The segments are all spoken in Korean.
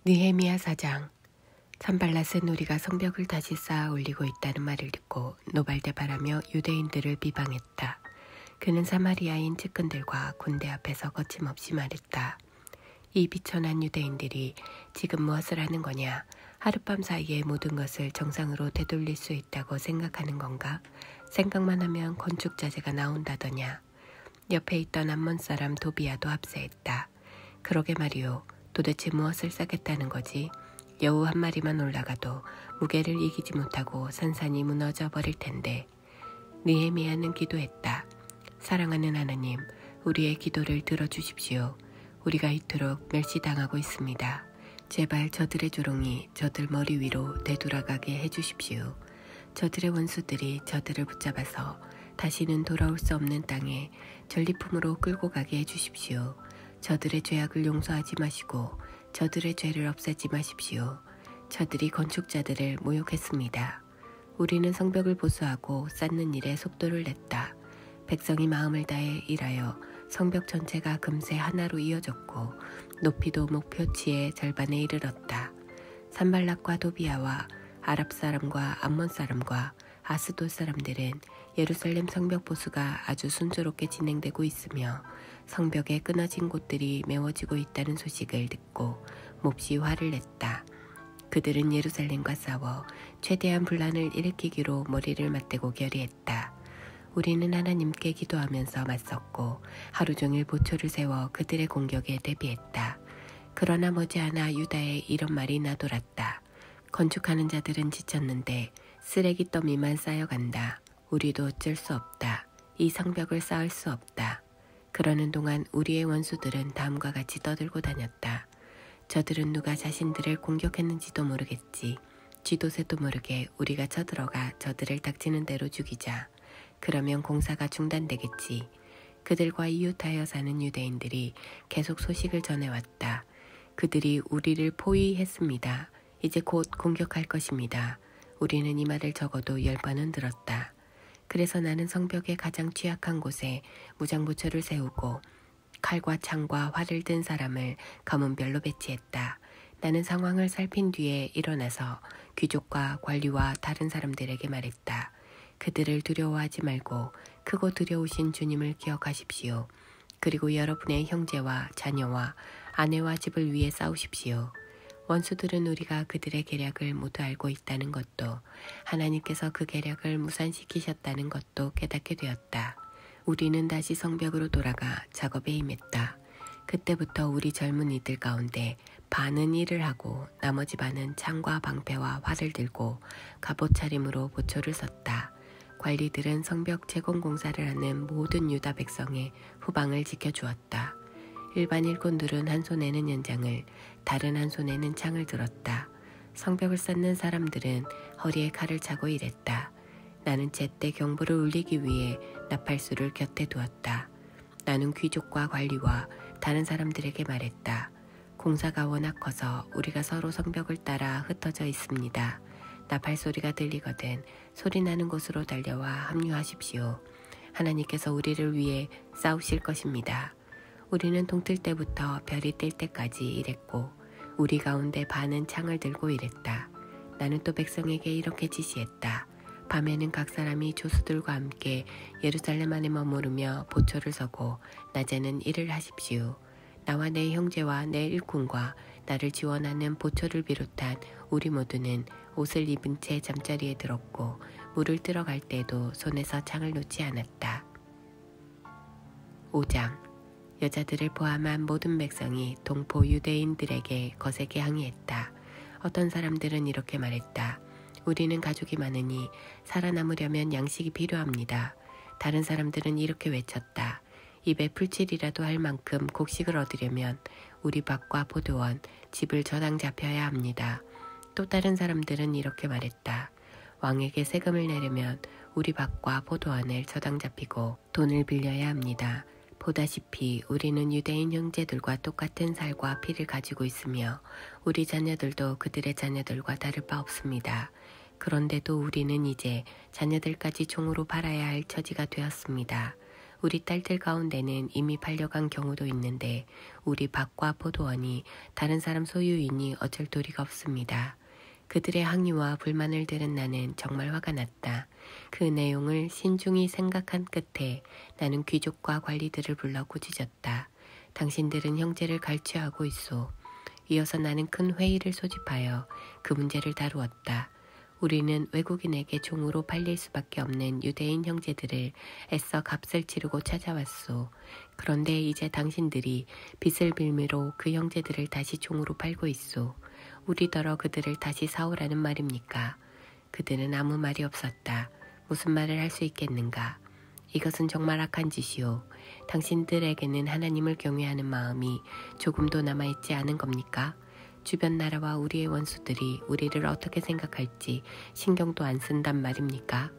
느헤미야 4장. 산발랏은 우리가 성벽을 다시 쌓아 올리고 있다는 말을 듣고 노발대발하며 유대인들을 비방했다. 그는 사마리아인 측근들과 군대 앞에서 거침없이 말했다. 이 비천한 유대인들이 지금 무엇을 하는 거냐? 하룻밤 사이에 모든 것을 정상으로 되돌릴 수 있다고 생각하는 건가? 생각만 하면 건축자재가 나온다더냐? 옆에 있던 암몬 사람 도비아도 합세했다. 그러게 말이오. 도대체 무엇을 쌓겠다는 거지? 여우 한 마리만 올라가도 무게를 이기지 못하고 산산이 무너져 버릴 텐데. 느헤미야는 기도했다. 사랑하는 하나님, 우리의 기도를 들어주십시오. 우리가 이토록 멸시당하고 있습니다. 제발 저들의 조롱이 저들 머리 위로 되돌아가게 해주십시오. 저들의 원수들이 저들을 붙잡아서 다시는 돌아올 수 없는 땅에 전리품으로 끌고 가게 해주십시오. 저들의 죄악을 용서하지 마시고 저들의 죄를 없애지 마십시오. 저들이 건축자들을 모욕했습니다. 우리는 성벽을 보수하고 쌓는 일에 속도를 냈다. 백성이 마음을 다해 일하여 성벽 전체가 금세 하나로 이어졌고 높이도 목표치의 절반에 이르렀다. 산발락과 도비아와 아랍 사람과 암몬 사람과 아스돗 사람들은 예루살렘 성벽 보수가 아주 순조롭게 진행되고 있으며 성벽의 끊어진 곳들이 메워지고 있다는 소식을 듣고 몹시 화를 냈다. 그들은 예루살렘과 싸워 최대한 분란을 일으키기로 머리를 맞대고 결의했다. 우리는 하나님께 기도하면서 맞섰고 하루 종일 보초를 세워 그들의 공격에 대비했다. 그러나 머지않아 유다에 이런 말이 나돌았다. 건축하는 자들은 지쳤는데 쓰레기 더미만 쌓여간다. 우리도 어쩔 수 없다. 이 성벽을 쌓을 수 없다. 그러는 동안 우리의 원수들은 다음과 같이 떠들고 다녔다. 저들은 누가 자신들을 공격했는지도 모르겠지. 쥐도 새도 모르게 우리가 쳐들어가 저들을 닥치는 대로 죽이자. 그러면 공사가 중단되겠지. 그들과 이웃하여 사는 유대인들이 계속 소식을 전해왔다. 그들이 우리를 포위했습니다. 이제 곧 공격할 것입니다. 우리는 이 말을 적어도 10번은 들었다. 그래서 나는 성벽의 가장 취약한 곳에 무장부처를 세우고 칼과 창과 활을 든 사람을 검은별로 배치했다. 나는 상황을 살핀 뒤에 일어나서 귀족과 관리와 다른 사람들에게 말했다. 그들을 두려워하지 말고 크고 두려우신 주님을 기억하십시오. 그리고 여러분의 형제와 자녀와 아내와 집을 위해 싸우십시오. 원수들은 우리가 그들의 계략을 모두 알고 있다는 것도 하나님께서 그 계략을 무산시키셨다는 것도 깨닫게 되었다. 우리는 다시 성벽으로 돌아가 작업에 임했다. 그때부터 우리 젊은이들 가운데 반은 일을 하고 나머지 반은 창과 방패와 활을 들고 갑옷 차림으로 보초를 섰다. 관리들은 성벽 재건 공사를 하는 모든 유다 백성의 후방을 지켜주었다. 일반 일꾼들은 한 손에는 연장을, 다른 한 손에는 창을 들었다. 성벽을 쌓는 사람들은 허리에 칼을 차고 일했다. 나는 제때 경보를 울리기 위해 나팔수를 곁에 두었다. 나는 귀족과 관리와 다른 사람들에게 말했다. 공사가 워낙 커서 우리가 서로 성벽을 따라 흩어져 있습니다. 나팔 소리가 들리거든 소리 나는 곳으로 달려와 합류하십시오. 하나님께서 우리를 위해 싸우실 것입니다. 우리는 동틀 때부터 별이 뜰 때까지 일했고 우리 가운데 반은 창을 들고 일했다. 나는 또 백성에게 이렇게 지시했다. 밤에는 각 사람이 조수들과 함께 예루살렘 안에 머무르며 보초를 서고 낮에는 일을 하십시오. 나와 내 형제와 내 일꾼과 나를 지원하는 보초를 비롯한 우리 모두는 옷을 입은 채 잠자리에 들었고 물을 들어갈 때도 손에서 창을 놓지 않았다. 5장. 여자들을 포함한 모든 백성이 동포 유대인들에게 거세게 항의했다. 어떤 사람들은 이렇게 말했다. 우리는 가족이 많으니 살아남으려면 양식이 필요합니다. 다른 사람들은 이렇게 외쳤다. 입에 풀칠이라도 할 만큼 곡식을 얻으려면 우리 밭과 포도원, 집을 저당 잡혀야 합니다. 또 다른 사람들은 이렇게 말했다. 왕에게 세금을 내려면 우리 밭과 포도원을 저당 잡히고 돈을 빌려야 합니다. 보다시피 우리는 유대인 형제들과 똑같은 살과 피를 가지고 있으며 우리 자녀들도 그들의 자녀들과 다를 바 없습니다. 그런데도 우리는 이제 자녀들까지 종으로 팔아야 할 처지가 되었습니다. 우리 딸들 가운데는 이미 팔려간 경우도 있는데 우리 밭과 포도원이 다른 사람 소유이니 어쩔 도리가 없습니다. 그들의 항의와 불만을 들은 나는 정말 화가 났다. 그 내용을 신중히 생각한 끝에 나는 귀족과 관리들을 불러 꾸짖었다. 당신들은 형제를 갈취하고 있소. 이어서 나는 큰 회의를 소집하여 그 문제를 다루었다. 우리는 외국인에게 종으로 팔릴 수밖에 없는 유대인 형제들을 애써 값을 치르고 찾아왔소. 그런데 이제 당신들이 빚을 빌미로 그 형제들을 다시 종으로 팔고 있소. 우리더러 그들을 다시 사오라는 말입니까? 그들은 아무 말이 없었다. 무슨 말을 할 수 있겠는가? 이것은 정말 악한 짓이오. 당신들에게는 하나님을 경외하는 마음이 조금도 남아있지 않은 겁니까? 주변 나라와 우리의 원수들이 우리를 어떻게 생각할지 신경도 안 쓴단 말입니까?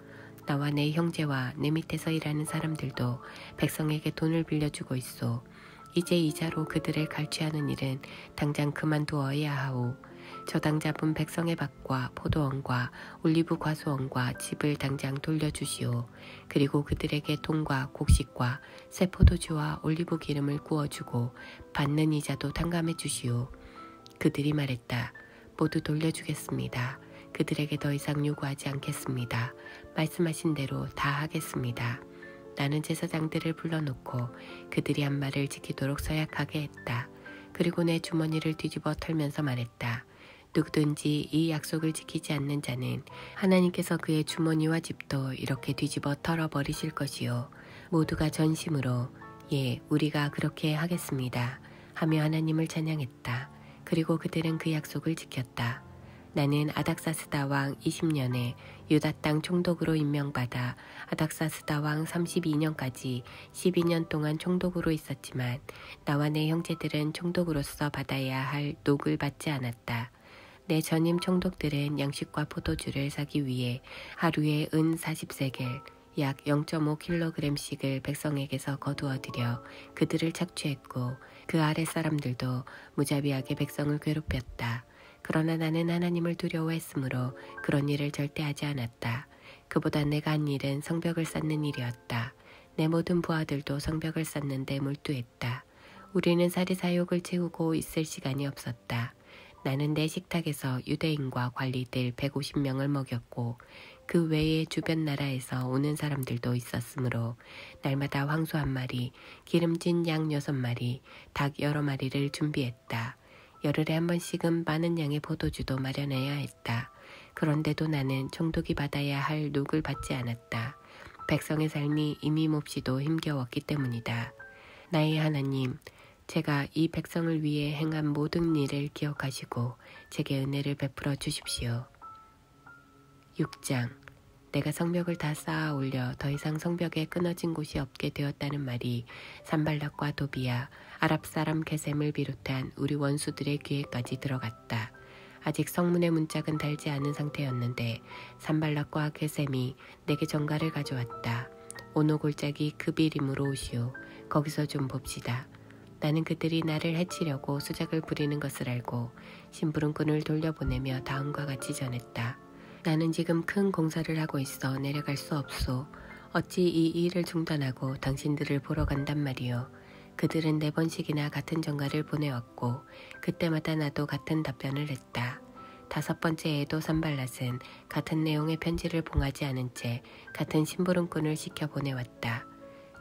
나와 내 형제와 내 밑에서 일하는 사람들도 백성에게 돈을 빌려주고 있소. 이제 이자로 그들을 갈취하는 일은 당장 그만두어야 하오. 저당 잡은 백성의 밭과 포도원과 올리브 과수원과 집을 당장 돌려주시오. 그리고 그들에게 돈과 곡식과 새 포도주와 올리브 기름을 구워주고 받는 이자도 탕감해 주시오. 그들이 말했다. 모두 돌려주겠습니다. 그들에게 더 이상 요구하지 않겠습니다. 말씀하신 대로 다 하겠습니다. 나는 제사장들을 불러놓고 그들이 한 말을 지키도록 서약하게 했다. 그리고 내 주머니를 뒤집어 털면서 말했다. 누구든지 이 약속을 지키지 않는 자는 하나님께서 그의 주머니와 집도 이렇게 뒤집어 털어버리실 것이요. 모두가 전심으로 예, 우리가 그렇게 하겠습니다. 하며 하나님을 찬양했다. 그리고 그들은 그 약속을 지켰다. 나는 아닥사스다 왕 20년에 유다 땅 총독으로 임명받아 아닥사스다 왕 32년까지 12년 동안 총독으로 있었지만 나와 내 형제들은 총독으로서 받아야 할 녹을 받지 않았다. 내 전임 총독들은 양식과 포도주를 사기 위해 하루에 은 40세겔, 약 0.5kg씩을 백성에게서 거두어들여 그들을 착취했고 그 아랫 사람들도 무자비하게 백성을 괴롭혔다. 그러나 나는 하나님을 두려워했으므로 그런 일을 절대 하지 않았다. 그보다 내가 한 일은 성벽을 쌓는 일이었다. 내 모든 부하들도 성벽을 쌓는 데 몰두했다. 우리는 사리사욕을 채우고 있을 시간이 없었다. 나는 내 식탁에서 유대인과 관리들 150명을 먹였고 그 외에 주변 나라에서 오는 사람들도 있었으므로 날마다 황소 1마리, 기름진 양 6마리, 닭 여러 마리를 준비했다. 열흘에 한 번씩은 많은 양의 포도주도 마련해야 했다. 그런데도 나는 총독이 받아야 할 녹을 받지 않았다. 백성의 삶이 이미 몹시도 힘겨웠기 때문이다. 나의 하나님, 제가 이 백성을 위해 행한 모든 일을 기억하시고 제게 은혜를 베풀어 주십시오. 6장. 내가 성벽을 다 쌓아 올려 더 이상 성벽에 끊어진 곳이 없게 되었다는 말이 산발락과 도비야, 아랍 사람 게셈을 비롯한 우리 원수들의 귀에까지 들어갔다. 아직 성문의 문짝은 달지 않은 상태였는데 산발락과 게셈이 내게 전가를 가져왔다. 오노 골짜기 그비림으로 오시오. 거기서 좀 봅시다. 나는 그들이 나를 해치려고 수작을 부리는 것을 알고 심부름꾼을 돌려보내며 다음과 같이 전했다. 나는 지금 큰 공사를 하고 있어 내려갈 수 없소. 어찌 이 일을 중단하고 당신들을 보러 간단 말이오. 그들은 4번씩이나 같은 전가를 보내왔고 그때마다 나도 같은 답변을 했다. 5번째에도 산발랏은 같은 내용의 편지를 봉하지 않은 채 같은 심부름꾼을 시켜 보내왔다.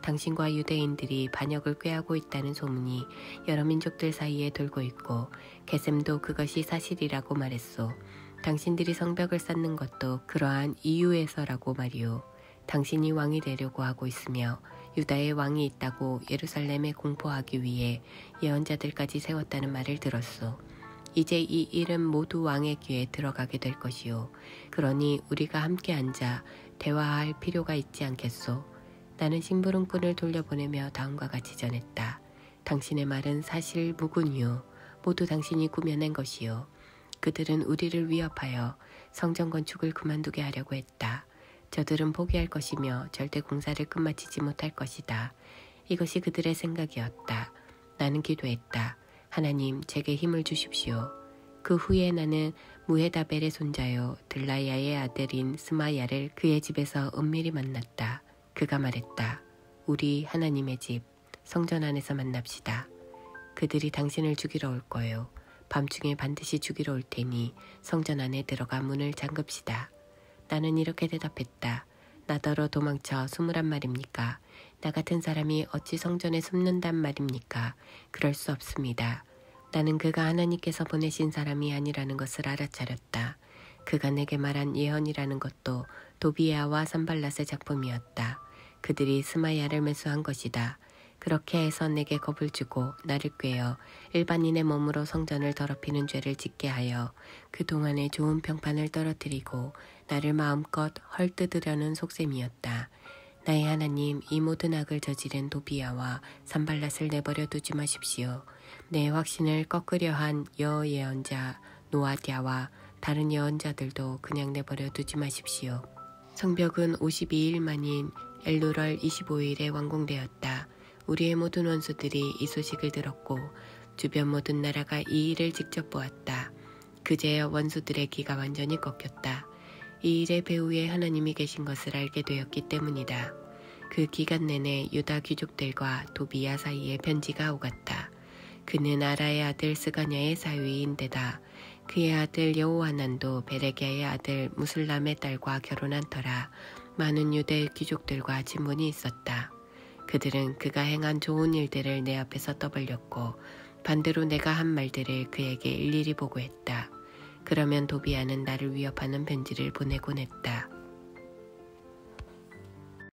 당신과 유대인들이 반역을 꾀하고 있다는 소문이 여러 민족들 사이에 돌고 있고 게셈도 그것이 사실이라고 말했소. 당신들이 성벽을 쌓는 것도 그러한 이유에서라고 말이오. 당신이 왕이 되려고 하고 있으며 유다에 왕이 있다고 예루살렘에 공포하기 위해 예언자들까지 세웠다는 말을 들었소. 이제 이 일은 모두 왕의 귀에 들어가게 될 것이오. 그러니 우리가 함께 앉아 대화할 필요가 있지 않겠소. 나는 심부름꾼을 돌려보내며 다음과 같이 전했다. 당신의 말은 사실 무근이오. 모두 당신이 꾸며낸 것이오. 그들은 우리를 위협하여 성전 건축을 그만두게 하려고 했다. 저들은 포기할 것이며 절대 공사를 끝마치지 못할 것이다. 이것이 그들의 생각이었다. 나는 기도했다. 하나님, 제게 힘을 주십시오. 그 후에 나는 무헤다벨의 손자요 들라야의 아들인 스마야를 그의 집에서 은밀히 만났다. 그가 말했다. 우리 하나님의 집, 성전 안에서 만납시다. 그들이 당신을 죽이러 올 거예요. 밤중에 반드시 죽이러 올 테니 성전 안에 들어가 문을 잠급시다. 나는 이렇게 대답했다. 나더러 도망쳐 숨으란 말입니까? 나 같은 사람이 어찌 성전에 숨는단 말입니까? 그럴 수 없습니다. 나는 그가 하나님께서 보내신 사람이 아니라는 것을 알아차렸다. 그가 내게 말한 예언이라는 것도 도비야와 산발랏의 작품이었다. 그들이 스마야를 매수한 것이다. 그렇게 해서 내게 겁을 주고 나를 꾀어 일반인의 몸으로 성전을 더럽히는 죄를 짓게 하여 그동안의 좋은 평판을 떨어뜨리고 나를 마음껏 헐뜯으려는 속셈이었다. 나의 하나님, 이 모든 악을 저지른 도비야와 산발랏을 내버려 두지 마십시오. 내 확신을 꺾으려 한 여예언자 노아디아와 다른 예언자들도 그냥 내버려 두지 마십시오. 성벽은 52일 만인 엘루럴 25일에 완공되었다. 우리의 모든 원수들이 이 소식을 들었고 주변 모든 나라가 이 일을 직접 보았다. 그제야 원수들의 귀가 완전히 꺾였다. 이 일의 배후에 하나님이 계신 것을 알게 되었기 때문이다. 그 기간 내내 유다 귀족들과 도비야 사이에 편지가 오갔다. 그는 아라의 아들 스가냐의 사위인데다 그의 아들 여호하난도 베레게의 아들 무슬람의 딸과 결혼한 터라 많은 유대 귀족들과 친분이 있었다. 그들은 그가 행한 좋은 일들을 내 앞에서 떠벌렸고 반대로 내가 한 말들을 그에게 일일이 보고했다. 그러면 도비야는 나를 위협하는 편지를 보내곤 했다.